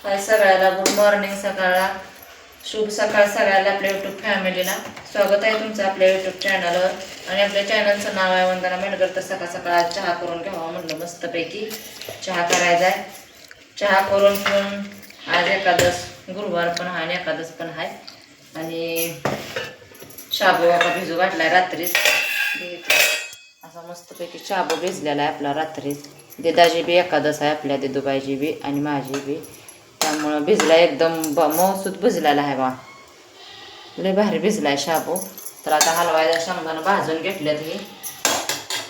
हाय सगळ्याला good morning. सकाळला शुभ सकाळ सगळ्याला. आपल्या यूट्यूब फॅमिलीला स्वागत आहे तुमचं आपल्या यूट्यूब चॅनलवर. आणि आपल्या चॅनलचं नाव आहे वंदना मेंढकर. तर सकाळ सकाळ आज चहा करून घ्यावा म्हणलं, मस्तपैकी चहा करायचा आहे. चहा करून पिऊन आज एकादश, गुरुवार पण आहे आणि एकादश पण आहे. आणि शाबू बाबा भिजू घातलाय रात्रीच. असा मस्तपैकी शाबू भिजलेला आहे आपला रात्रीच. दिदाची बी एकादश आहे, आपल्या दिदूबाईची बी आणि माझी बी. त्यामुळं भिजला एकदम मऊसूत भिजलेला आहे बा, लय भारी भिजलाय शाबू. तर आता हलवायला शेंगदाणा भाजून घेतल्यात. हे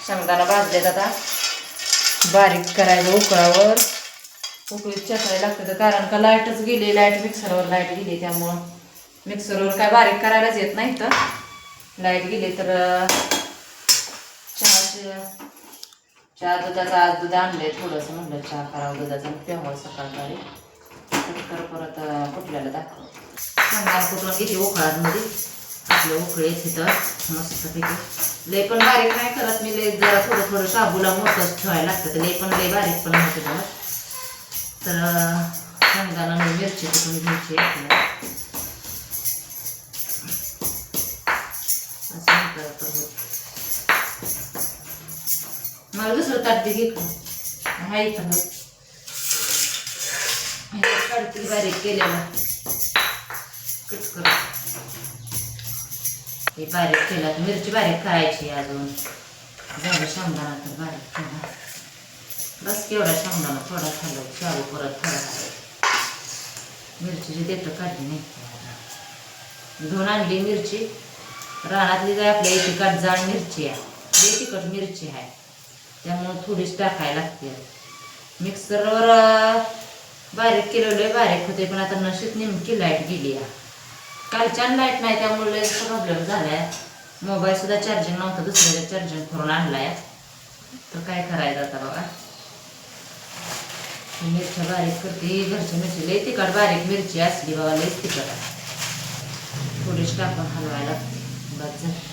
शेंगदाणा भाजलेत, आता बारीक करायचं उकळावर. उकळीत चेचायला लागतं, तर कारण का लाईटच गेली, मिक्सरवर लाईट गेली. त्यामुळं मिक्सरवर काय बारीक करायलाच येत नाही. तर लाईट गेली तर चहा दुधाचं आज दूध आणलंय थोडंसं, म्हणलं चहा करावं दुधाचं प्यावं सकाळी. परत कुठल्याला दाखव शेंगदाणा कुठून घेते उकळामध्ये. आपलं उकळी तिथं मस्तपैकी. लय पण बारीक नाही करत मी, लय जरा थोडं थोडं शाबूला मोठंच ठेवायला लागतं. लय पण लय बारीक पण नव्हतं त्याला. तर शेंगदाणा मिरची कुठून घ्यायची आपल्याला असं म्हणतात. मला दुसरं ताट घे हाय इथं काढते बारीक केलेला कट कर. हे बारीक केला, मिरची बारीक करायची अजून. झालं शेंगदाणा तर बारीक केला बस. केवढा शेंगदाणा थोडा खाल्ला, शाबू परत थोडा खाल्ला. मिरचीची देतं काढली नाही. धुवून आणली मिरची रानातली, जाय आपल्या इथे काट जाड मिरची आहे, लई तिखट मिरची आहे. त्यामुळं थोडीच टाकायला लागते. मिक्सरवर बारीक केलेलं बारीक होते, पण आता नशीब नेमकी लाईट गेली आहे. कालच्यान लाईट नाही, त्यामुळे प्रॉब्लेम झालाय. मोबाईल सुद्धा चार्जिंग नव्हतं, दुसऱ्याला चार्जिंग करून आणलाय. तर काय करायचं आता बघा. मिरच्या बारीक करते. घरच्या मिरची लई तिखट, बारीक मिरची असली बघा लई तिखट आहे. थोडीच टाकून हलवायला लागते बस झालं.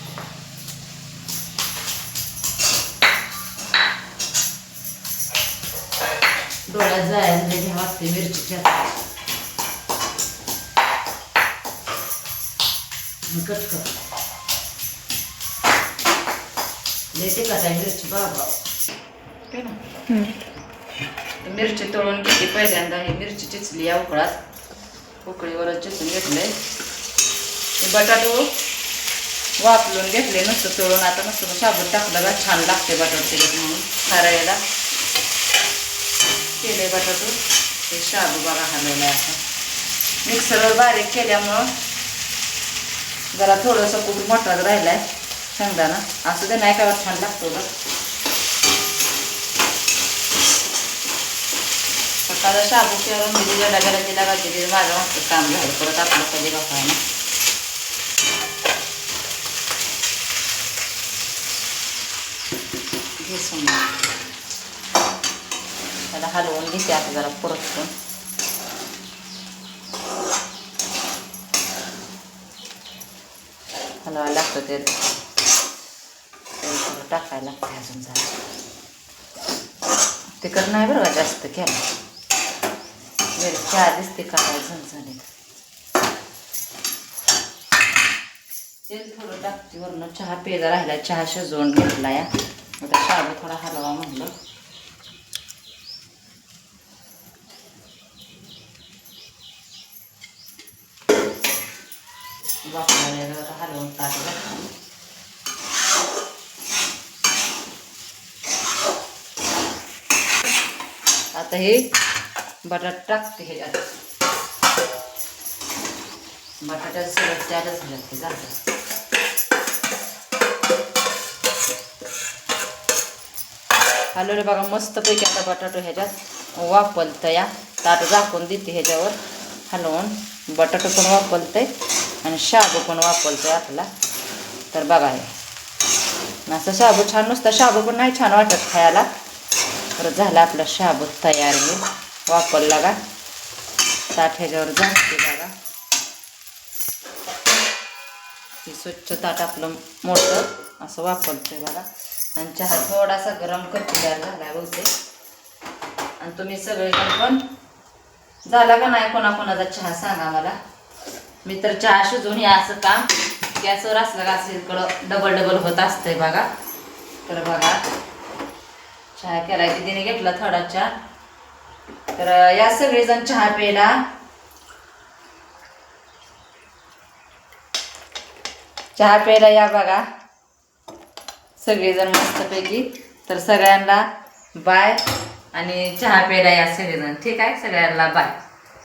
डोळ्यात जायला घ्या वाटते मिरचीच्या. कट कर देते का काय मिरची बाबा ना. मिरची तळून घेतली पहिल्यांदा. ही मिरची चिचली या उकळात, उकळीवरच चिचून घेतले. बटाटो वापरून घेतले नुसतं तळून. आता नुसतं साबूत टाकलं का छान लागते बटाटे त्याच्यात, म्हणून खारायला केले बटाटो. हे शाबू बघा हलवला आहे. आता मिक्सरवर बारीक केल्यामुळं जरा थोडंसं खूप मोठाच राहिलाय शेंगदाणा. असं ते नाही काय छान लागतो बघ. सकाळचा शाबू केवढं मी दिलेला गेला तिला का तिथे माझं मागचं काम झालं. परत आपलं कधी बघायला घेसून त्याला हलवून घेते आता जरा परतून. हलवायला लागतं ते थोडं टाकायला लागतं अजून जरा. तिखट नाही बरं का जास्त केलं. मिरची आधीच ते काढायचं झणझणीत. तेल थोडं टाकते वरनं. चहा पेजा राहिला, चहा शिजवून घेतला या. आता शाबू थोडा हलवा म्हणलं. वापरायला आता हलवून टाकलं. आता हे बटाटा टाकते ह्याच्यात. बटाट्याचं सगळं त्यातच झालं ते जातं. हलवले बघा मस्तपैकी. आता बटाटो ह्याच्यात वापरतं या. ताट झाकून देते ह्याच्यावर हलवून. बटाटो पण वापरतंय आणि शाबू पण वापरतोय आपला. तर बघा हे असं शाबू छान. नुसतं शाबू पण नाही छान वाटत खायला. तर झाला आपला शाबू तयार. हे वापरला का ताट ह्याच्यावर झाकते बघा. हे स्वच्छ ताट आपलं मोठं असं वापरतोय बघा. आणि चहा थोडासा गरम करते झाला बहुतेक. आणि तुम्ही सगळेजण पण झाला का नाही कोणाकोणाचा चहा सांगा मला. मी तर चहा शिजवून हे असं काम गॅसवर असलं का असं इकडं डबल डबल होत असतंय बघा. तर बघा चहा केलाय तिने घेतला थोडा चहा. तर या सगळेजण चहा प्यायला या बघा सगळेजण मस्तपैकी. तर सगळ्यांना बाय आणि चहा प्यायला या सगळेजण. ठीक आहे, सगळ्यांना बाय.